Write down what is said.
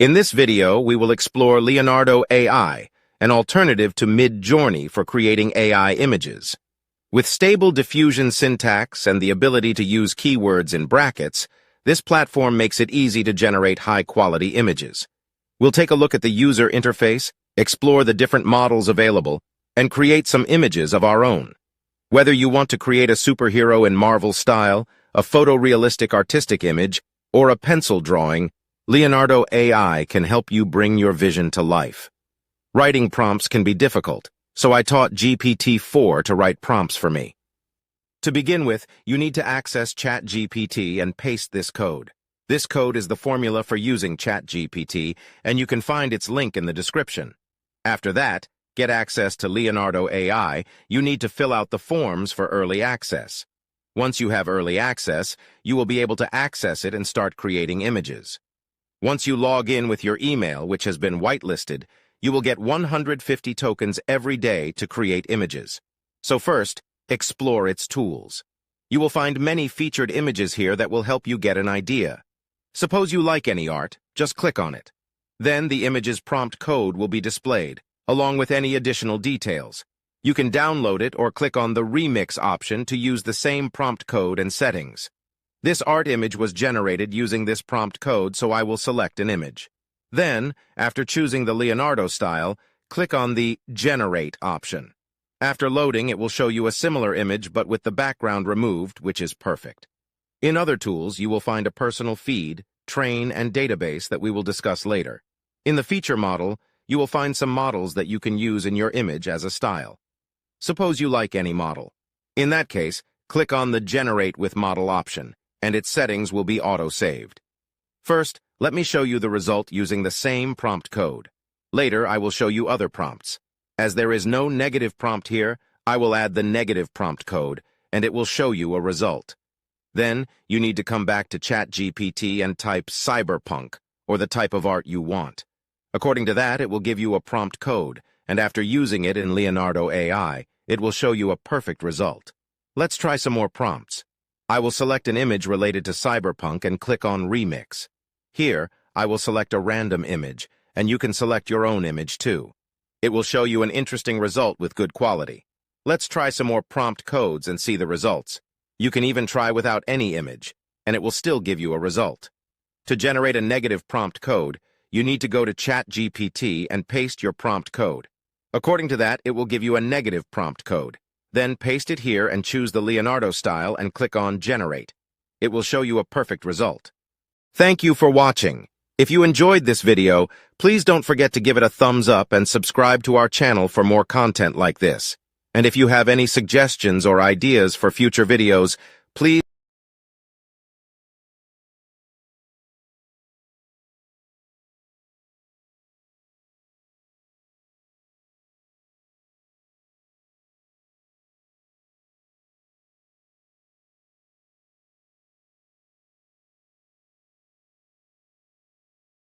In this video, we will explore Leonardo Ai, an alternative to midjourney for creating AI images. With stable diffusion syntax and the ability to use keywords in brackets, this platform makes it easy to generate high-quality images. We'll take a look at the user interface, explore the different models available, and create some images of our own. Whether you want to create a superhero in Marvel style, a photorealistic artistic image, or a pencil drawing, Leonardo Ai can help you bring your vision to life. Writing prompts can be difficult, so I taught GPT-4 to write prompts for me. To begin with, you need to access Chatgpt and paste this code. This code is the formula for using Chatgpt, and you can find its link in the description. After that, get access to Leonardo Ai, you need to fill out the forms for early access. Once you have early access, you will be able to access it and start creating images. Once you log in with your email, which has been whitelisted, you will get 150 tokens every day to create images. So first, explore its tools. You will find many featured images here that will help you get an idea. Suppose you like any art, just click on it. Then the image's prompt code will be displayed, along with any additional details. You can download it or click on the Remix option to use the same prompt code and settings. This art image was generated using this prompt code, so I will select an image. Then, after choosing the Leonardo style, click on the Generate option. After loading, it will show you a similar image but with the background removed, which is perfect. In other tools, you will find a personal feed, train, and database that we will discuss later. In the feature model, you will find some models that you can use in your image as a style. Suppose you like any model. In that case, click on the Generate with Model option, and its settings will be auto-saved. First, let me show you the result using the same prompt code. Later, I will show you other prompts. As there is no negative prompt here, I will add the negative prompt code, and it will show you a result. Then, you need to come back to Chatgpt and type cyberpunk, or the type of art you want. According to that, it will give you a prompt code, and after using it in Leonardo Ai, it will show you a perfect result. Let's try some more prompts. I will select an image related to cyberpunk and click on Remix. Here, I will select a random image, and you can select your own image too. It will show you an interesting result with good quality. Let's try some more prompt codes and see the results. You can even try without any image, and it will still give you a result. To generate a negative prompt code, you need to go to Chatgpt and paste your prompt code. According to that, it will give you a negative prompt code. Then paste it here and choose the Leonardo style and click on Generate. It will show you a perfect result. Thank you for watching. If you enjoyed this video, please don't forget to give it a thumbs up and subscribe to our channel for more content like this. And if you have any suggestions or ideas for future videos, please